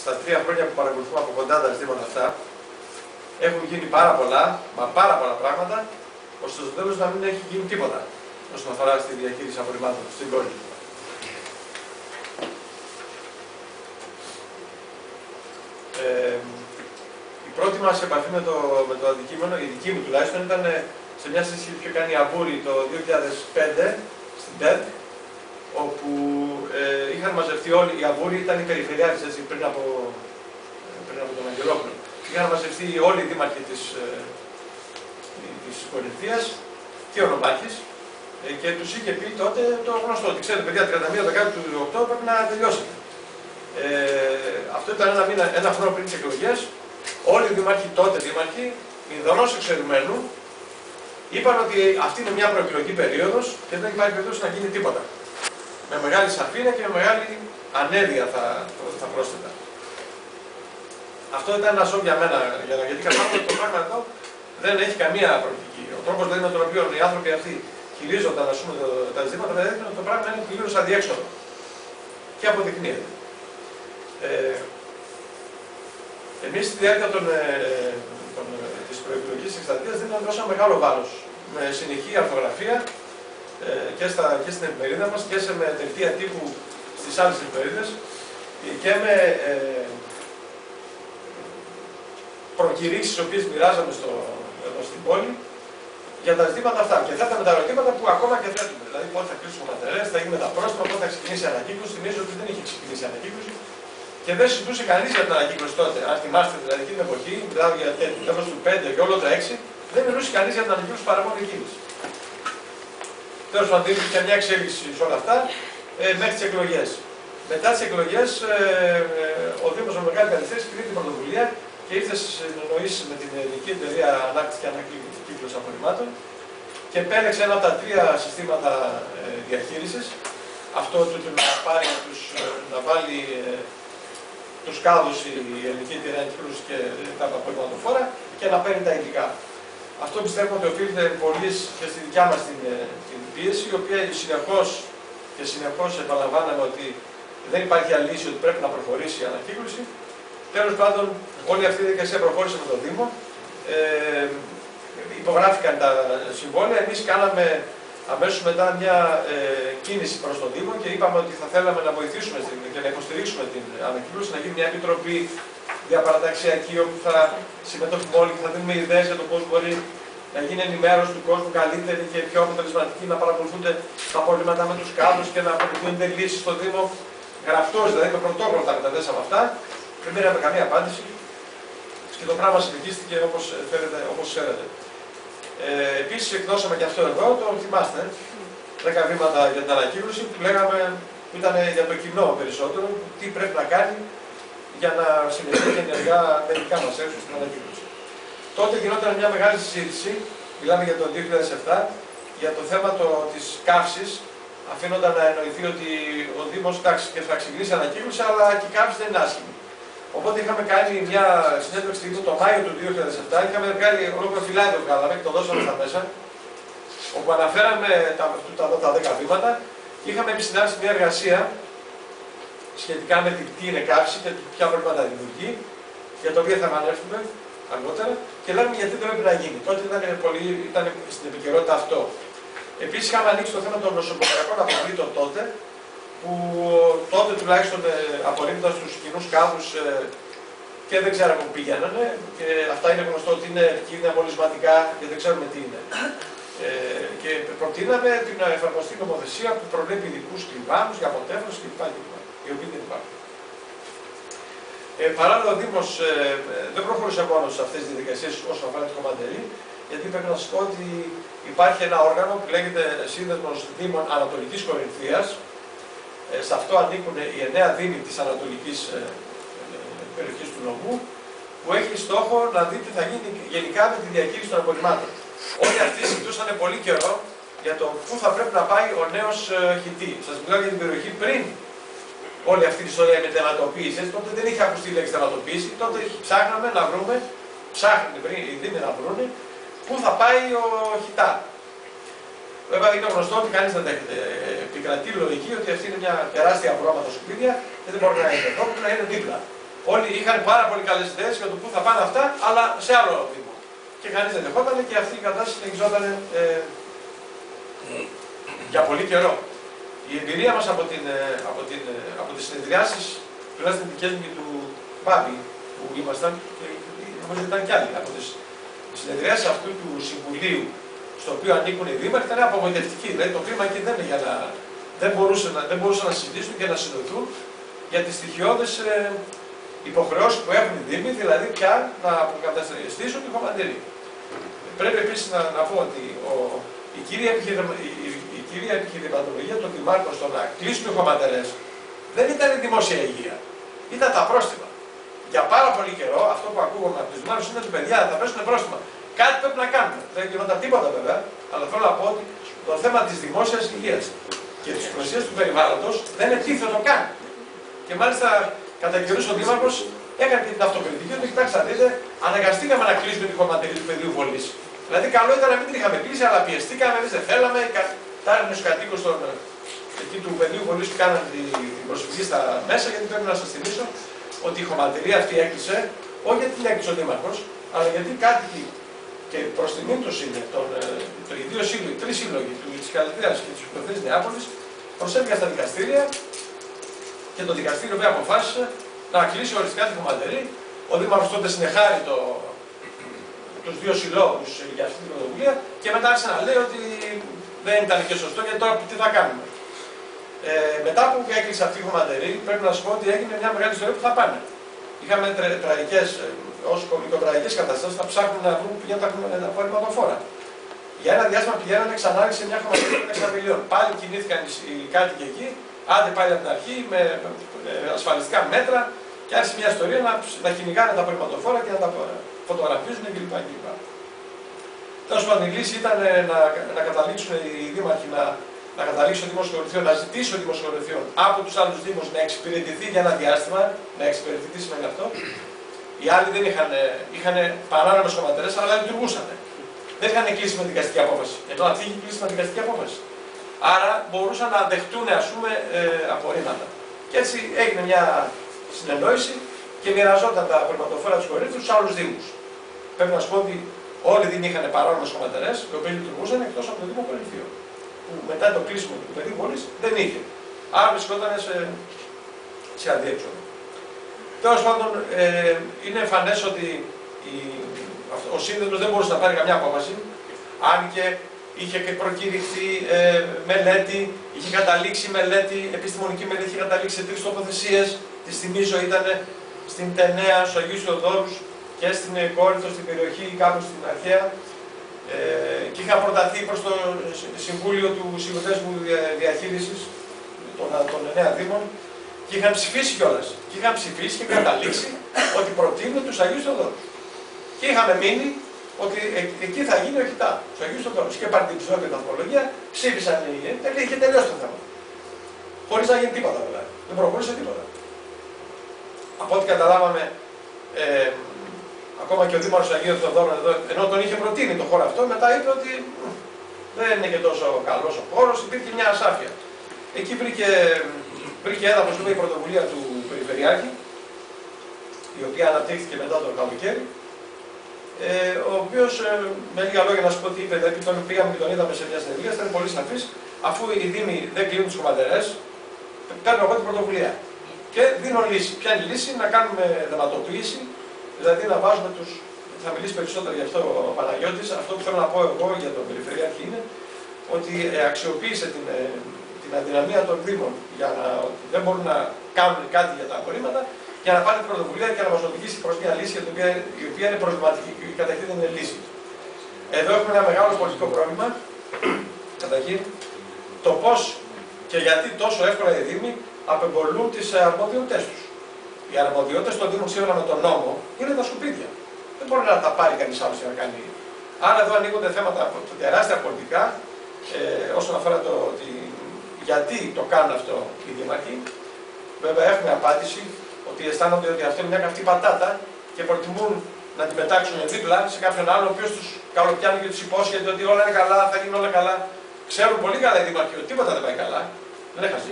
στα 3 χρόνια που παρακολουθούμε από κοντά τα ζητήματα αυτά, έχουν γίνει πάρα πολλά, μα πάρα πολλά πράγματα, ώστε στο τέλος να μην έχει γίνει τίποτα όσον αφορά στη διαχείριση απορριμμάτων στην πόλη. Η πρώτη μας επαφή με το αντικείμενο, η δική μου τουλάχιστον, ήταν σε μια συζήτηση που είχε κάνει η Αβούρη το 2005 στην ΤΕΔ, όπου είχαν μαζευτεί όλοι, η Αβούρη ήταν η περιφερειάρχης έτσι, πριν από τον Αγγελόπουλο. Είχαν μαζευτεί όλοι οι δήμαρχοι της Κορινθίας και ο Νομάρχης και τους είχε πει τότε το γνωστό, ότι ξέρετε παιδιά, 31 Δεκάτου του 8 πρέπει να τελειώσετε. Αυτό ήταν ένα χρόνο πριν τις εκλογές. Όλοι οι δήμαρχοι τότε, μηδενός εξαιρουμένου, είπαν ότι αυτή είναι μια προεκλογική περίοδος και δεν υπάρχει περίπτωση να γίνει τίποτα. Με μεγάλη σαφήνεια και με μεγάλη ανέργεια θα πρόσθετα. Αυτό ήταν ένα σοκ για μένα, γιατί καταλάβω ότι το πράγμα εδώ δεν έχει καμία προοπτική. Ο τρόπος δηλαδή, με τον οποίο οι άνθρωποι αυτοί χειρίζονταν τα ζητήματα δεν έδειχνε ότι το πράγμα είναι πλήρως αδιέξοδο. Και αποδεικνύεται. Εμείς στη διάρκεια της προεκλογικής εκστρατείας δώσαμε μεγάλο βάρος με συνεχή αρθογραφία και στην εφημερίδα μας και με δελτία τύπου στις άλλες εφημερίδες και με προκηρύξεις τις οποίες μοιράζαμε εδώ στην πόλη για τα ζητήματα αυτά. Και θέταμε τα ερωτήματα που ακόμα και θέτουμε. Δηλαδή, πότε θα κλείσουμε ματερές, θα γίνουμε τα πρόστιμα, πότε θα ξεκινήσει η ανακύκλωση. Θυμίζω ότι δεν είχε ξεκινήσει η ανακύκλωση και δεν συζητούσε κανείς για την ανακύκλωση τότε. Αν θυμάστε, δηλαδή, την εποχή, μιλάω για το τέλος του 5 και όλο το 6, δεν μιλούσε κανείς για την ανακύκλωση παρά μόνο εκείνης. Τέλος πάντων, υπήρχε μια εξέλιξη σε όλα αυτά μέχρι τις εκλογές. Μετά τις εκλογές, ο Δήμος με μεγάλη καθυστέρηση πήρε την πρωτοβουλία και ήρθε σε συνεννοήσεις με την Ελληνική Εταιρεία Ανάκτησης και Ανακύκλωσης Απορριμμάτων και επέλεξε ένα από τα 3 συστήματα διαχείρισης. Αυτό να βάλει τους κάδους η Ελληνική Εταιρεία Ανακύκλωσης και τα απορριμματοφόρα και να παίρνει τα υλικά. Αυτό πιστεύω ότι οφείλεται πολύ και στη δικιά μας την πίεση, η οποία συνεχώς επαναλαμβάναμε ότι δεν υπάρχει άλλη λύση, ότι πρέπει να προχωρήσει η ανακύκλωση. Τέλος πάντων, όλη αυτή η διαδικασία προχώρησε με τον Δήμο. Υπογράφηκαν τα συμβόλαια. Εμείς κάναμε αμέσως μετά μια κίνηση προς τον Δήμο και είπαμε ότι θα θέλαμε να βοηθήσουμε και να υποστηρίξουμε την ανακύκλωση, να γίνει μια επιτροπή διαπαραταξιακή όπου θα συμμετέχουμε όλοι και θα δίνουμε ιδέες για το πώς μπορεί να γίνει ενημέρωση του κόσμου καλύτερη και πιο αποτελεσματική, να παρακολουθούνται τα προβλήματα με τους κάδους και να αποδεικτούνται λύσεις στο Δήμο. Γραπτός, δηλαδή με πρωτόκολλο τα μεταδέσαμε αυτά. Δεν πήραμε καμία απάντηση και το πράγμα συνεχίστηκε όπως ξέρετε. Επίσης εκδώσαμε και αυτό εδώ, το θυμάστε, 10 βήματα για την ανακύκλωση που λέγαμε, που ήταν για το κοινό περισσότερο, τι πρέπει να κάνει για να συμμετέχει ενεργά με δικά μας έξω στην ανακύκλωση. Τότε γινόταν μια μεγάλη συζήτηση, μιλάμε για το 2007, για το θέμα της καύσης, αφήνονταν να εννοηθεί ότι ο Δήμος και θα ξεκινήσει ανακύκλωση, αλλά και η καύση δεν είναι άσχημη. Οπότε είχαμε κάνει μια συνέντευξη το Μάιο του 2007, είχαμε βγάλει ολόκληρο φυλάδιο βγάλαμε και το δώσαμε στα μέσα, όπου αναφέραμε τα 10 βήματα και είχαμε επισυνάψει μια εργασία σχετικά με τι είναι καύση και ποια προβλήματα δημιουργεί, για το οποίο θα επανέλθουμε αργότερα και λέμε γιατί δεν πρέπει να γίνει. Τότε ήταν στην επικαιρότητα αυτό. Επίσης είχαμε ανοίξει το θέμα των νοσοκομιακών αποβλήτων τότε, που τότε τουλάχιστον απορρίπτονταν στους κοινούς κάδους και δεν ξέραμε που πηγαίνανε. Και αυτά είναι γνωστό ότι είναι μολυσματικά και δεν ξέρουμε τι είναι. Και προτείναμε την εφαρμοστή νομοθεσία που προβλέπει ειδικούς κλιβάνους για αποτέφρωση κλπ. Οι οποίοι δεν υπάρχουν. Παράλληλα, ο Δήμος δεν προχωρούσε μόνο σε αυτές τις διαδικασίες όσον αφορά τη χωματερή, γιατί πρέπει να σας πω ότι υπάρχει ένα όργανο που λέγεται Σύνδεσμος Δήμων Ανατολικής Κορινθίας. Σε αυτό ανήκουν οι 9 δήμοι της Ανατολικής περιοχής του νομού, που έχει στόχο να δει τι θα γίνει γενικά με τη διαχείριση των απορριμμάτων. Όλοι αυτοί συζητούσαν πολύ καιρό για το πού θα πρέπει να πάει ο νέος χιτή. Σας μιλάω για την περιοχή πριν όλη αυτή τη ιστορία με την θανατοποίηση. Τότε δεν είχε ακουστεί η λέξη θανατοποίηση. Τότε ψάχναμε να βρούμε, ψάχνουν οι δήμοι να βρουν πού θα πάει ο χιτά. Βέβαια είναι γνωστό ότι κανείς δεν δέχεται. Επικρατεί η λογική ότι αυτή είναι μια τεράστια βρώμα τα σκουπίδια και δεν μπορεί να είναι εδώ, πρέπει να είναι δίπλα. Όλοι είχαν πάρα πολύ καλές ιδέες για το πού θα πάνε αυτά, αλλά σε άλλο δήμο. Και κανείς δεν δεχόταν και αυτή η κατάσταση συνεχιζόταν για πολύ καιρό. Η εμπειρία μας από τις συνεδριάσεις, τουλάχιστον δικές μου και του Μπάμπη που ήμασταν, και νομίζω ήταν κι άλλοι, από τις συνεδριάσεις αυτού του Συμβουλίου, στο οποίο ανήκουν οι δήμαρχοι, ήταν απογοητευτική. Δηλαδή το κλίμα εκεί δεν είναι για να. Δεν μπορούσαν να συζητήσουν και να συνδεθούν για τις στοιχειώδεις υποχρεώσεις που έχουν οι δήμοι, δηλαδή πια να αποκαταστήσουν τη χωματερή. Πρέπει επίσης να πω ότι η κύρια επιχειρηματολογία των δημάρχων στο να κλείσουν οι χωματερές δεν ήταν η δημόσια υγεία. Ήταν τα πρόστιμα. Για πάρα πολύ καιρό αυτό που ακούγαμε από τους δημάρχους είναι ότι παιδιά θα πέσουν πρόστιμα. Κάτι πρέπει να κάνουμε. Δεν γινόταν τίποτα βέβαια, αλλά θέλω να πω ότι το θέμα της δημόσιας υγείας και της προστασίας του περιβάλλοντος δεν είναι τίθετο καν. Και μάλιστα κατά καιρούς ο Δήμαρχος έκανε και την αυτοκριτική ότι κοιτάξτε να δείτε, αναγκαστήκαμε να κλείσουμε τη χωματερή του πεδίου βολής. Δηλαδή καλό ήταν να μην την είχαμε κλείσει, αλλά πιεστήκαμε, εμείς δεν θέλαμε. Τα έρευνε στους κατοίκους εκεί του πεδίου βολής που κάναν την προσφυγή στα μέσα, γιατί πρέπει να σας θυμίσω ότι η χωματερή αυτή έκλεισε, όχι γιατί την έκλεισε ο Δήμαρχος, αλλά γιατί κάτοικοι και προς τιμήν τους είναι οι τρεις σύλλογοι της Καλυθέας και της Υποθέσης Νεάπολης προσέφηκαν στα δικαστήρια και το δικαστήριο βέβαια αποφάσισε να κλείσει οριστικά τη χωματερή. Ο Δήμαρχος τότε συνεχάρει τους δύο συλλόγους για αυτή την πρωτοβουλία και μετά άρχισε να λέει ότι δεν ήταν και σωστό γιατί τώρα τι θα κάνουμε. Μετά που έκλεισε αυτή η χωματερή, πρέπει να σου πω ότι έγινε μια μεγάλη ιστορία που θα πάνε. Είχαμε τραγικές, ως κομικοτραγικές καταστάσεις, θα ψάχνουν να βρουν πηγαίνουν τα απορριμματοφόρα. Για ένα διάστημα πηγαίνανε ξανά σε μια χωματερή 10 μιλίων. Πάλι κινήθηκαν οι κάτοικοι εκεί, άντε πάλι από την αρχή με ασφαλιστικά μέτρα και άρχισε μια ιστορία να κυνηγάνε τα απορριμματοφόρα και να τα φωτογραφίζουν κλπ. Τέλος πάντων, η λύση ήταν να καταλήξουν οι δήμαρχοι να καταλήξει ο Δήμος Κορινθίων, να ζητήσει ο Δήμος Κορινθίων από τους άλλους Δήμους να εξυπηρετηθεί για ένα διάστημα. Να εξυπηρετηθεί τι σημαίνει αυτό. Οι άλλοι δεν είχαν παράνομες χωματερές, αλλά λειτουργούσαν. Δεν είχαν κλείσει με δικαστική απόφαση. Ενώ αυτοί είχαν κλείσει με δικαστική απόφαση. Άρα μπορούσαν να δεχτούν, ας πούμε, απορρίμματα. Και έτσι έγινε μια συνεννόηση και μοιραζόταν τα απορριμματοφόρα της Κορίνθου στους άλλους Δήμους. Πρέπει να σου πω ότι όλοι οι Δήμοι είχαν παράνομες χωματερές, οι οποίες λειτουργούσαν εκτός από το Δήμο Κορινθίων. Που μετά το κλείσιμο του πεδίου βολής δεν είχε. Άρα βρισκόταν σε αντίεξοδο. Τέλος πάντων, είναι εμφανές ότι ο σύνδεσμος δεν μπορούσε να πάρει καμιά απόφαση, αν και είχε προκηρυχθεί μελέτη, είχε καταλήξει μελέτη, επιστημονική μελέτη, είχε καταλήξει σε 3 τοποθεσίες. Τη θυμίζω ήταν στην Τενέα, στους Αγίους Θεοδόρους και στην Κόρινθο, στην περιοχή κάπου στην Αρχαία. Και είχα προταθεί προς το Συμβούλιο του Συνδέσμου Διαχείρισης των 9 Δήμων και είχαν ψηφίσει κιόλας. Και είχαν ψηφίσει και καταλήξει ότι προτείνουν τους Αγίους Θεοδόρους. Και είχαμε μείνει ότι εκεί θα γίνει ο ΧΙΤΑ, στους Αγίους Θεοδόρους. Και παρτιψιό και βαθμολογία ψήφισαν οι και είχε τελειώσει το θέμα. Χωρίς να γίνει τίποτα δηλαδή. Δεν προχωρούσε τίποτα. Από ό,τι καταλάβαμε, ακόμα και ο Δήμαρχος Αγίων Θεοδόρων εδώ, ενώ τον είχε προτείνει το χώρο αυτό, μετά είπε ότι δεν είναι και τόσο καλός ο χώρος, υπήρχε μια ασάφεια. Εκεί βρήκε έδαφος η πρωτοβουλία του Περιφερειάρχη, η οποία αναπτύχθηκε μετά το καλοκαίρι, ο οποίος, με λίγα λόγια να σου πω τι είπε, επειδή τον πήγαμε και τον είδαμε σε μια συνεδρία, ήταν πολύ σαφής, αφού οι Δήμοι δεν κλείνουν τις χωματερές, παίρνω εγώ την πρωτοβουλία. Και δίνω λύση. Ποια είναι η λύση? Να κάνουμε δεματοποίηση, δηλαδή να βάζουμε τους. Θα μιλήσει περισσότερο γι' αυτό ο Παναγιώτης. Αυτό που θέλω να πω εγώ για τον Περιφερειάρχη είναι ότι αξιοποίησε την αδυναμία των Δήμων για να δεν μπορούν να κάνουν κάτι για τα απορρίμματα, για να πάρει την πρωτοβουλία και να μας οδηγήσει προς μια λύση η οποία είναι προβληματική και καταρχήν δεν είναι λύση. Εδώ έχουμε ένα μεγάλο πολιτικό πρόβλημα. Καταρχήν, το πώς και γιατί τόσο εύκολα οι Δήμοι απεμπολούν τις αρμοδιότητες τους. Οι αρμοδιότητες των Δήμων σύμφωνα με τον νόμο είναι τα σκουπίδια. Δεν μπορεί να τα πάρει κανείς άλλος για να κάνει. Άρα εδώ ανοίγονται θέματα τεράστια πολιτικά όσον αφορά το ότι γιατί το κάνουν αυτό οι δήμαρχοι. Βέβαια έχουμε απάντηση ότι αισθάνονται ότι αυτό είναι μια καυτή πατάτα και προτιμούν να την πετάξουν δίπλα σε κάποιον άλλον ο οποίος τους καλοπιάνει και τους υπόσχεται ότι όλα είναι καλά, θα γίνουν όλα καλά. Ξέρουν πολύ καλά οι δήμαρχοι ότι τίποτα δεν πάει καλά. Δεν έχασε.